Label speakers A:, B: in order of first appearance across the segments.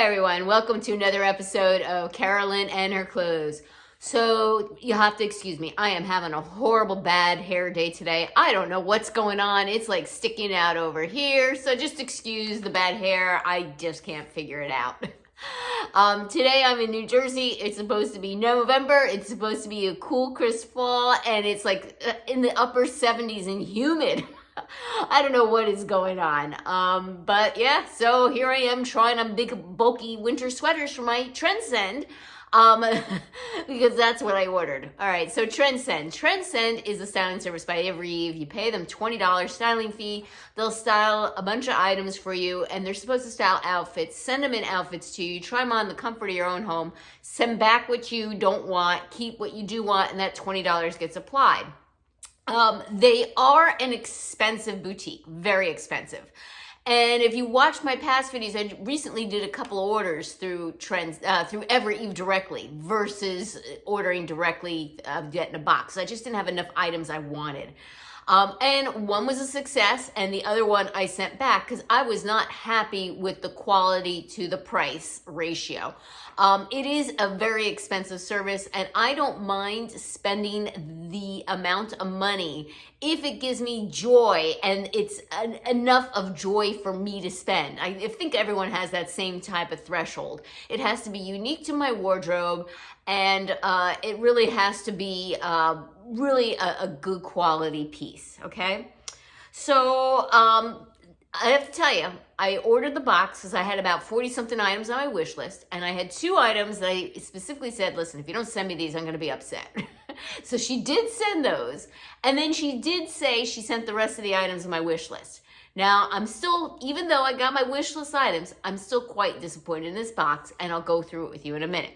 A: everyone, welcome to another episode of Carolyn and her clothes. So you have to excuse me, I am having a horrible bad hair day today. I don't know what's going on. It's like sticking out over here, so just excuse the bad hair. I just can't figure it out. Today I'm in New Jersey. It's supposed to be November. It's supposed to be a cool, crisp fall, and it's like in the upper 70s and humid. I don't know what is going on. But yeah, so here I am trying on big, bulky winter sweaters for my Trendsend. Because that's what I ordered. All right, so Trendsend. Trendsend is a styling service by Evereve. You pay them $20 styling fee. They'll style a bunch of items for you, and they're supposed to style outfits. Send them in outfits to you. Try them on the comfort of your own home. Send back what you don't want. Keep what you do want, and that $20 gets applied. They are an expensive boutique, very expensive. And if you watched my past videos, I recently did a couple of orders through Evereve directly versus ordering directly, getting a box. I just didn't have enough items I wanted. And one was a success, and the other one I sent back because I was not happy with the quality to the price ratio. It is a very expensive service, and I don't mind spending the amount of money if it gives me joy and it's enough of joy for me to spend. I think everyone has that same type of threshold. It has to be unique to my wardrobe, and it really has to be really a good quality piece, okay? So I have to tell you, I ordered the box because I had about 40-something items on my wish list, and I had 2 items that I specifically said, listen, if you don't send me these, I'm going to be upset. So she did send those, and then she did say she sent the rest of the items on my wish list. Now, I'm still, even though I got my wish list items, I'm still quite disappointed in this box, and I'll go through it with you in a minute.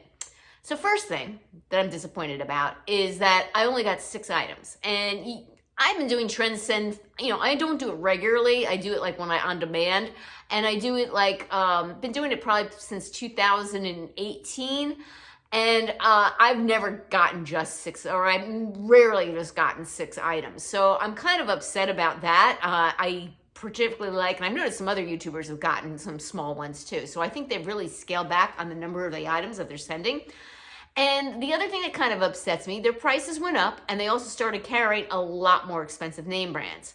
A: So first thing that I'm disappointed about is that I only got 6 items, and I've been doing Trendsend, I don't do it regularly. I do it like when on demand, and I do it like, been doing it probably since 2018, and I've never gotten just 6, or I've rarely just gotten 6 items. So I'm kind of upset about that. I particularly like, and I've noticed some other YouTubers have gotten some small ones too. So I think they've really scaled back on the number of the items that they're sending. And the other thing that kind of upsets me, their prices went up, and they also started carrying a lot more expensive name brands.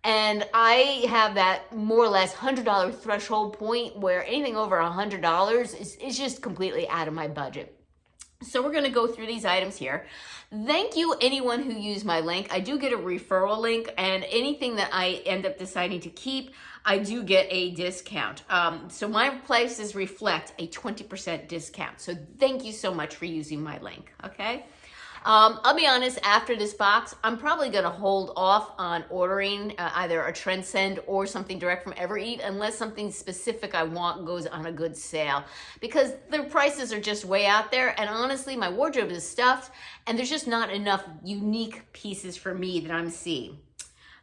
A: And I have that more or less $100 threshold point where anything over $100 is just completely out of my budget. So we're going to go through these items here. Thank you, anyone who used my link. I do get a referral link, and anything that I end up deciding to keep, I do get a discount. So my prices reflect a 20% discount. So thank you so much for using my link, okay? I'll be honest, after this box, I'm probably going to hold off on ordering either a Trendsend or something direct from Evereve unless something specific I want goes on a good sale, because the prices are just way out there, and honestly, my wardrobe is stuffed, and there's just not enough unique pieces for me that I'm seeing.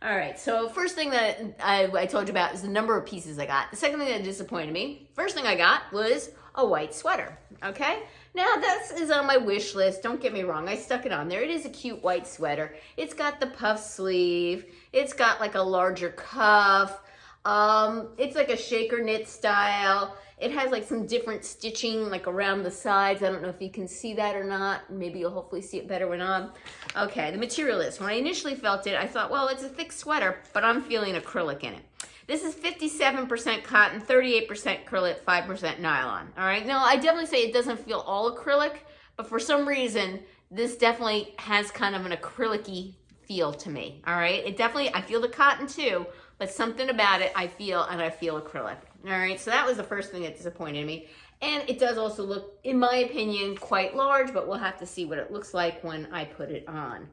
A: All right, so first thing that I told you about is the number of pieces I got. The second thing that disappointed me, first thing I got was a white sweater, okay? Now, this is on my wish list. Don't get me wrong. I stuck it on there. It is a cute white sweater. It's got the puff sleeve. It's got like a larger cuff. It's like a shaker knit style. It has like some different stitching like around the sides. I don't know if you can see that or not. Maybe you'll hopefully see it better when on. Okay, the material is, when I initially felt it, I thought, well, it's a thick sweater, but I'm feeling acrylic in it. This is 57% cotton, 38% acrylic, 5% nylon. All right, now I definitely say it doesn't feel all acrylic, but for some reason, this definitely has kind of an acrylic-y feel to me. All right, it definitely, I feel the cotton too, but something about it I feel acrylic. All right, so that was the first thing that disappointed me. And it does also look, in my opinion, quite large, but we'll have to see what it looks like when I put it on.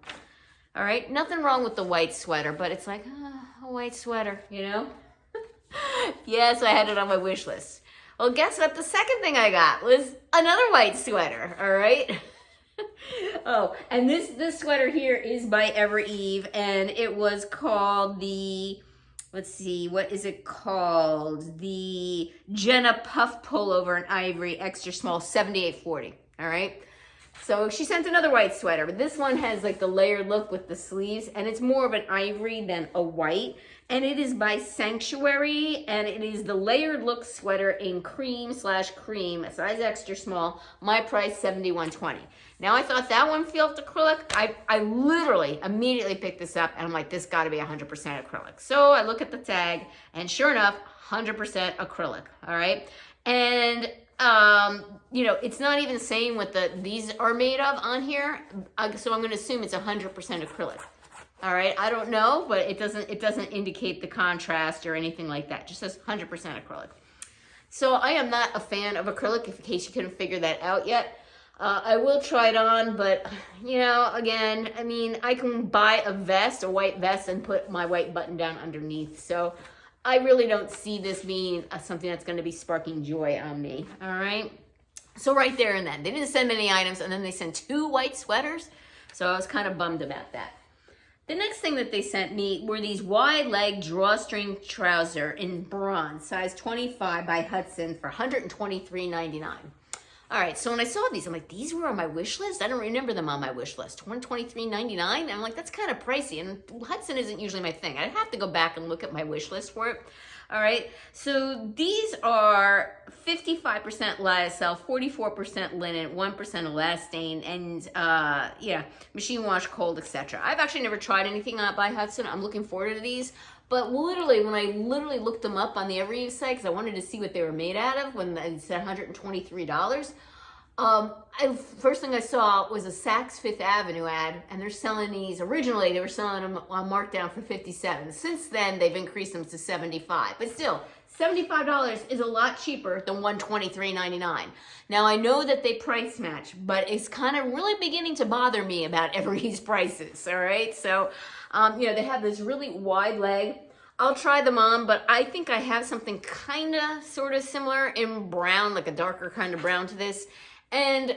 A: All right, nothing wrong with the white sweater, but it's like, a white sweater, Yes, I had it on my wish list. Well, guess what? The second thing I got was another white sweater, all right? Oh, and this sweater here is by Evereve, and it was called the, let's see, what is it called? The Jenna Puff Pullover in Ivory Extra Small 7840, all right? So she sent another white sweater, but this one has like the layered look with the sleeves, and it's more of an ivory than a white. And it is by Sanctuary, and it is the layered look sweater in cream/cream, size extra small. My price $71.20. Now I thought that one felt acrylic. I literally immediately picked this up, and I'm like, this got to be 100% acrylic. So I look at the tag, and sure enough, 100% acrylic. All right, and you know, it's not even saying what these are made of on here, so I'm going to assume it's 100% acrylic. All right, I don't know, but it doesn't indicate the contrast or anything like that. It just says 100% acrylic. So I am not a fan of acrylic, in case you couldn't figure that out yet. I will try it on, but you know, again, I mean, I can buy a vest, a white vest, and put my white button down underneath. So I really don't see this being something that's going to be sparking joy on me. All right. So right there and then, they didn't send many items, and then they sent 2 white sweaters. So I was kind of bummed about that. The next thing that they sent me were these wide leg drawstring trouser in bronze, size 25 by Hudson for $123.99. All right, so when I saw these, I'm like, these were on my wish list? I don't remember them on my wish list. $123.99? I'm like, that's kind of pricey, and Hudson isn't usually my thing. I'd have to go back and look at my wish list for it. All right, so these are 55% lyocell, 44% linen, 1% elastane, and yeah, machine wash, cold, etc. I've actually never tried anything by Hudson. I'm looking forward to these. But literally, when I looked them up on the Evereve site, because I wanted to see what they were made out of, when it said $123, first thing I saw was a Saks Fifth Avenue ad, and they're selling these. Originally, they were selling them on markdown for $57. Since then, they've increased them to $75. But still, $75 is a lot cheaper than $123.99. Now, I know that they price match, but it's kind of really beginning to bother me about Evereve's prices, all right? So, you know, they have this really wide leg. I'll try them on, but I think I have something kind of sort of similar in brown, like a darker kind of brown to this. And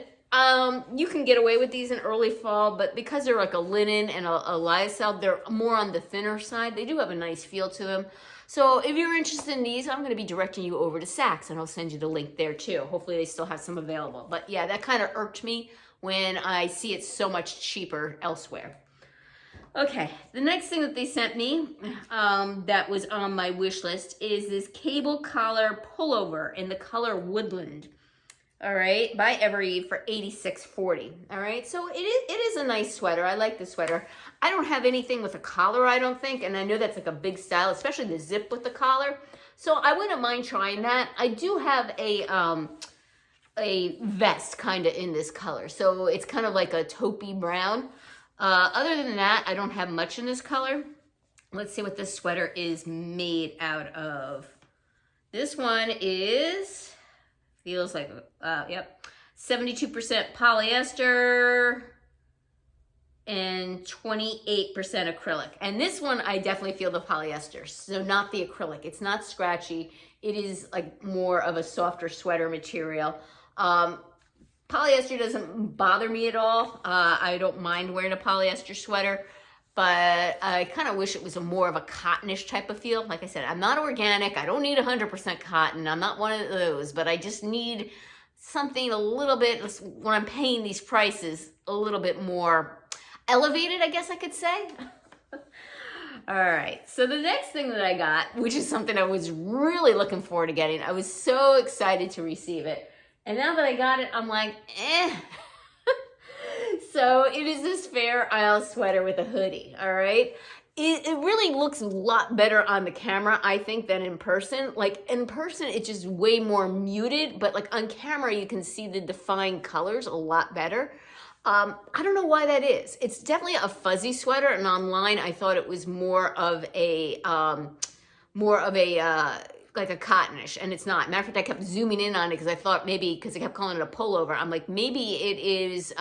A: you can get away with these in early fall, but because they're like a linen and a lyocell, they're more on the thinner side. They do have a nice feel to them. So if you're interested in these, I'm going to be directing you over to Saks, and I'll send you the link there too. Hopefully they still have some available. But yeah, that kind of irked me when I see it so much cheaper elsewhere. Okay, the next thing that they sent me that was on my wish list is this cable collar pullover in the color Woodland. All right, by Evereve for $86.40. All right, so it is a nice sweater. I like the sweater. I don't have anything with a collar, I don't think, and I know that's like a big style, especially the zip with the collar. So I wouldn't mind trying that. I do have a vest kind of in this color, so it's kind of like a taupey brown. Other than that, I don't have much in this color. Let's see what this sweater is made out of. This one feels like, yep, 72% polyester and 28% acrylic. And this one, I definitely feel the polyester, so not the acrylic. It's not scratchy. It is like more of a softer sweater material. Polyester doesn't bother me at all. I don't mind wearing a polyester sweater, but I kind of wish it was more of a cottonish type of feel. Like I said, I'm not organic. I don't need 100% cotton. I'm not one of those, but I just need something a little bit, when I'm paying these prices, a little bit more elevated, I guess I could say. All right, so the next thing that I got, which is something I was really looking forward to getting, I was so excited to receive it. And now that I got it, I'm like, eh. So it is this Fair Isle sweater with a hoodie, all right? It really looks a lot better on the camera, I think, than in person. Like, in person, it's just way more muted, but like on camera, you can see the defined colors a lot better. I don't know why that is. It's definitely a fuzzy sweater, and online, I thought it was more of a like a cottonish, and it's not. Matter of fact, I kept zooming in on it because I thought maybe, because I kept calling it a pullover, I'm like, maybe it is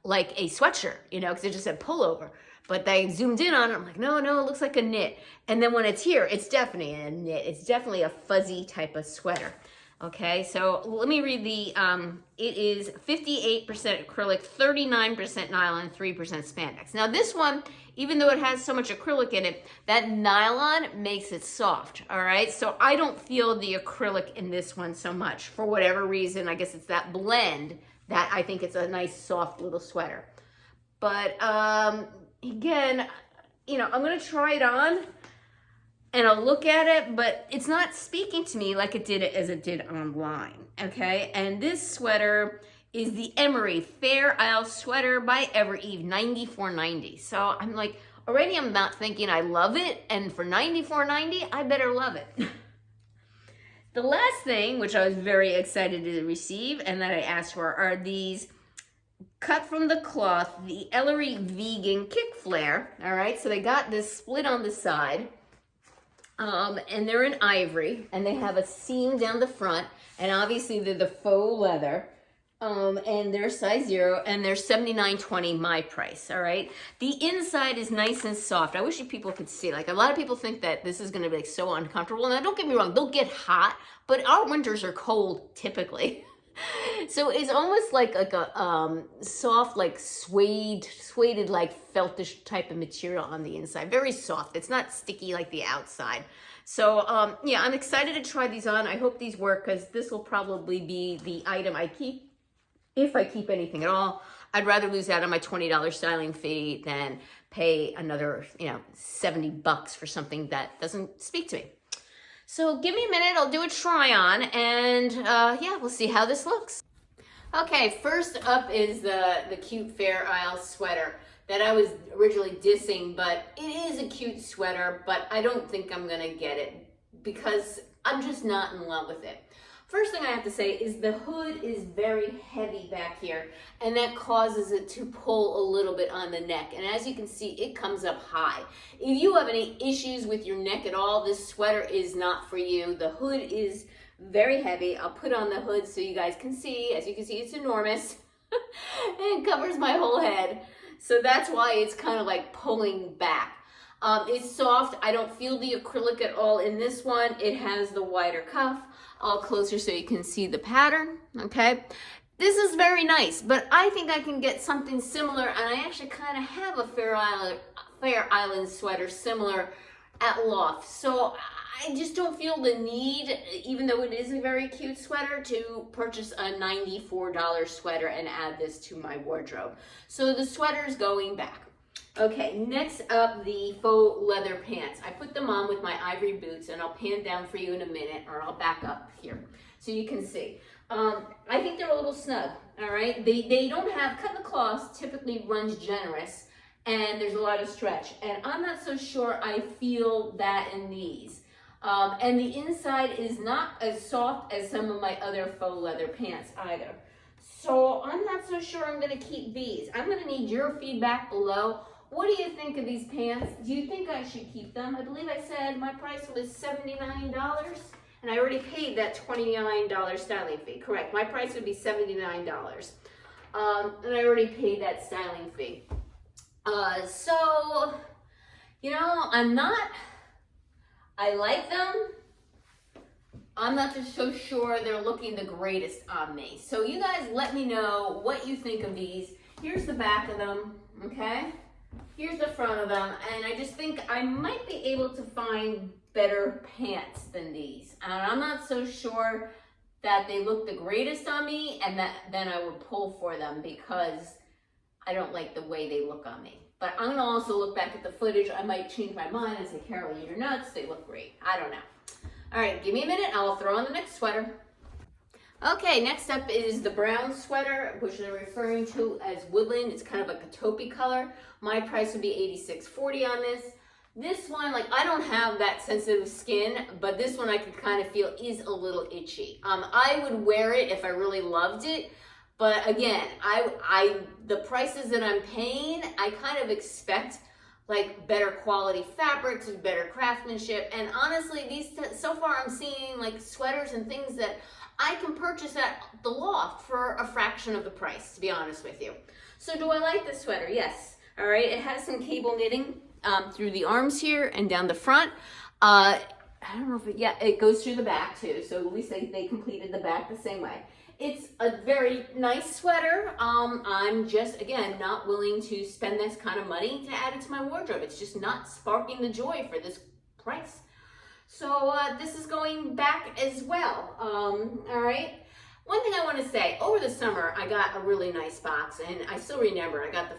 A: like a sweatshirt, you know, because it just said pullover. But I zoomed in on it, I'm like, no, it looks like a knit. And then when it's here, it's definitely a knit. It's definitely a fuzzy type of sweater. Okay, so let me read the, it is 58% acrylic, 39% nylon, 3% spandex. Now this one, even though it has so much acrylic in it, that nylon makes it soft, all right? So I don't feel the acrylic in this one so much. For whatever reason, I guess it's that blend that I think it's a nice, soft little sweater. But again, you know, I'm gonna try it on and I'll look at it, but it's not speaking to me like it did online, okay? And this sweater is the Evereve Fair Isle Sweater by Evereve, $94.90. So I'm like, already I'm not thinking I love it, and for $94.90, I better love it. The last thing, which I was very excited to receive and that I asked for, are these cut from the cloth, the Evereve Vegan Kick Flare, all right? So they got this split on the side. And they're in ivory, and they have a seam down the front, and obviously they're the faux leather, and they're size 0, and they're $79.20 my price, all right? The inside is nice and soft. I wish you people could see. Like, a lot of people think that this is going to be like so uncomfortable. Now, don't get me wrong, they'll get hot, but our winters are cold typically. So it's almost like a soft, like suede, like feltish type of material on the inside. Very soft. It's not sticky like the outside. So yeah, I'm excited to try these on. I hope these work, because this will probably be the item I keep, if I keep anything at all. I'd rather lose out on my $20 styling fee than pay another, you know, $70 for something that doesn't speak to me. So give me a minute, I'll do a try on, and yeah, we'll see how this looks. Okay, first up is the cute Fair Isle sweater that I was originally dissing, but it is a cute sweater, but I don't think I'm gonna get it because I'm just not in love with it. First thing I have to say is the hood is very heavy back here, and that causes it to pull a little bit on the neck. And as you can see, it comes up high. If you have any issues with your neck at all, this sweater is not for you. The hood is very heavy. I'll put on the hood so you guys can see. As you can see, it's enormous. And it covers my whole head. So that's why it's kind of like pulling back. It's soft. I don't feel the acrylic at all in this one. It has the wider cuff. All closer so you can see the pattern, okay? This is very nice, but I think I can get something similar, and I actually kind of have a Fair Island sweater similar at Loft. So I just don't feel the need, even though it is a very cute sweater, to purchase a $94 sweater and add this to my wardrobe. So the sweater is going back. Okay, next up, the faux leather pants. I put them on with my ivory boots, and I'll pan down for you in a minute, or I'll back up here so you can see. I think they're a little snug, all right? They don't have, cut the cloth typically runs generous, and there's a lot of stretch, and I'm not so sure I feel that in these. And the inside is not as soft as some of my other faux leather pants either. So I'm not so sure I'm gonna keep these. I'm gonna need your feedback below. What do you think of these pants? Do you think I should keep them? I believe I said my price was $79, and I already paid that $29 styling fee. Correct, my price would be $79. And I already paid that styling fee. So, you know, I like them. I'm not just so sure they're looking the greatest on me. So you guys let me know what you think of these. Here's the back of them, okay? Here's the front of them, and I just think I might be able to find better pants than these. And I'm not so sure that they look the greatest on me, and that then I would pull for them because I don't like the way they look on me. But I'm gonna also look back at the footage. I might change my mind and say, Carolyn, you're nuts, they look great. I don't know. All right, give me a minute, I'll throw on the next sweater. Okay, next up is the brown sweater, which they're referring to as woodland. It's kind of like a taupey color. My price would be $86.40 on this. This one, like, I don't have that sensitive skin, but this one I could kind of feel is a little itchy. I would wear it if I really loved it, but again, the prices that I'm paying, I kind of expect like better quality fabrics and better craftsmanship. And honestly, these so far I'm seeing like sweaters and things that I can purchase at the Loft for a fraction of the price, to be honest with you. So do I like this sweater? Yes. All right, it has some cable knitting through the arms here and down the front. I don't know if it goes through the back too. So at least they completed the back the same way. It's a very nice sweater. I'm just, again, not willing to spend this kind of money to add it to my wardrobe. It's just not sparking the joy for this price. So this is going back as well. All right. One thing I want to say, over the summer, I got a really nice box, and I still remember, I got the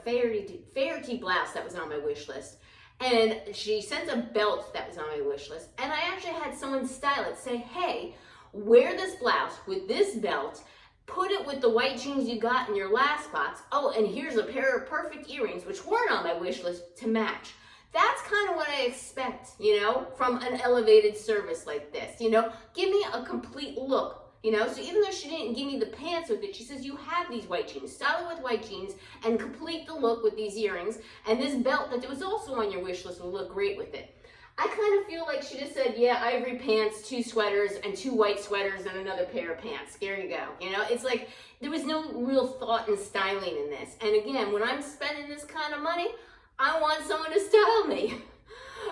A: Fairty blouse that was on my wish list, and she sent a belt that was on my wish list, and I actually had someone style it, say, hey, wear this blouse with this belt, put it with the white jeans you got in your last box, oh, and here's a pair of perfect earrings, which weren't on my wish list, to match. That's kind of what I expect, you know, from an elevated service like this, you know, give me a complete look. You know, so even though she didn't give me the pants with it, she says, you have these white jeans, style it with white jeans and complete the look with these earrings. And this belt that was also on your wish list will look great with it. I kind of feel like she just said, yeah, ivory pants, 2 sweaters and 2 white sweaters and another pair of pants. There you go. You know, it's like there was no real thought and styling in this. And again, when I'm spending this kind of money, I want someone to style me.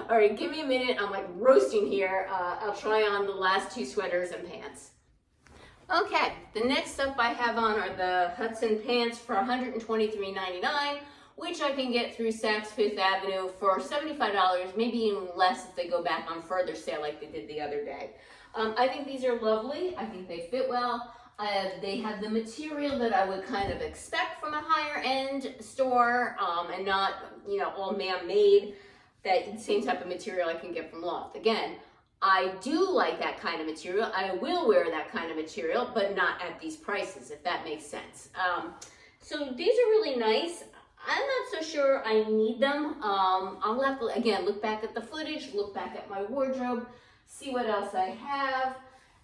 A: All right, give me a minute. I'm like roasting here. I'll try on the last 2 sweaters and pants. Okay, the next stuff I have on are the Hudson pants for $123.99, which I can get through Saks Fifth Avenue for $75, maybe even less if they go back on further sale like they did the other day. I think these are lovely. I think they fit well. They have the material that I would kind of expect from a higher end store, and not, you know, all man-made, that same type of material I can get from Loft. Again, I do like that kind of material. I will wear that kind of material, but not at these prices, if that makes sense. So these are really nice. I'm not so sure I need them. I'll have to, again, look back at the footage, look back at my wardrobe, see what else I have.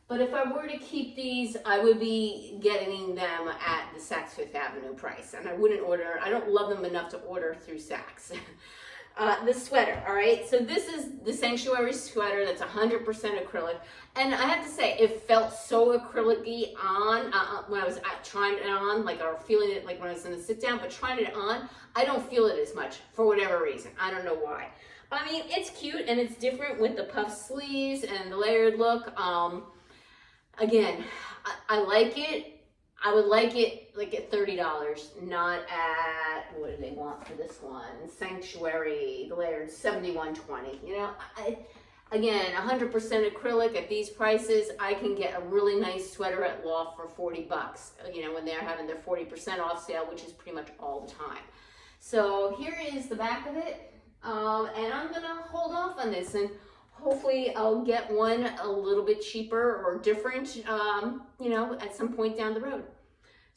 A: But if I were to keep these, I would be getting them at the Saks Fifth Avenue price. And I wouldn't order, I don't love them enough to order through Saks. The sweater, all right? So this is the Sanctuary sweater that's 100% acrylic. And I have to say, it felt so acrylic-y on when I was trying it on, like, or feeling it like when I was in the sit down, but trying it on, I don't feel it as much for whatever reason. I don't know why. I mean, it's cute and it's different with the puff sleeves and the layered look. Again, I like it. I would like it like at $30, not at, what do they want for this one? Sanctuary, the layered, $71.20. You know, again, 100% acrylic at these prices. I can get a really nice sweater at Loft for $40, you know, when they're having their 40% off sale, which is pretty much all the time. So here is the back of it, and I'm gonna hold off on this, and hopefully I'll get one a little bit cheaper or different, you know, at some point down the road.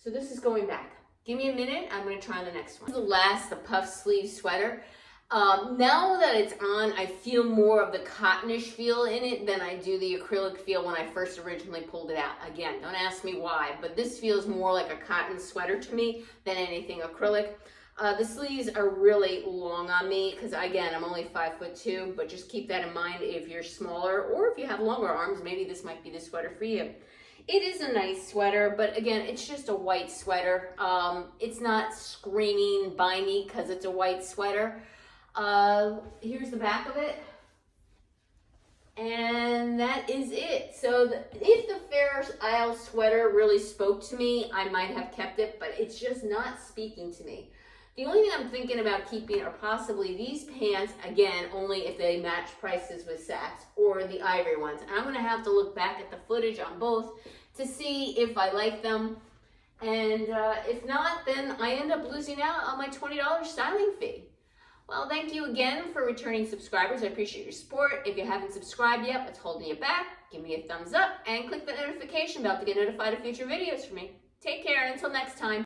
A: So this is going back. Give me a minute, I'm gonna try the next one. The last, the puff sleeve sweater. Now that it's on, I feel more of the cottonish feel in it than I do the acrylic feel when I first originally pulled it out. Again, don't ask me why, but this feels more like a cotton sweater to me than anything acrylic. The sleeves are really long on me because, again, I'm only 5'2", but just keep that in mind if you're smaller or if you have longer arms, maybe this might be the sweater for you. It is a nice sweater, but again, it's just a white sweater. It's not screaming buy me because it's a white sweater. Here's the back of it. And that is it. So if the Fair Isle sweater really spoke to me, I might have kept it, but it's just not speaking to me. The only thing I'm thinking about keeping are possibly these pants, again, only if they match prices with Saks, or the ivory ones. And I'm gonna have to look back at the footage on both to see if I like them. And if not, then I end up losing out on my $20 styling fee. Well, thank you again for returning subscribers. I appreciate your support. If you haven't subscribed yet, what's holding you back, give me a thumbs up and click the notification bell to get notified of future videos from me. Take care, and until next time.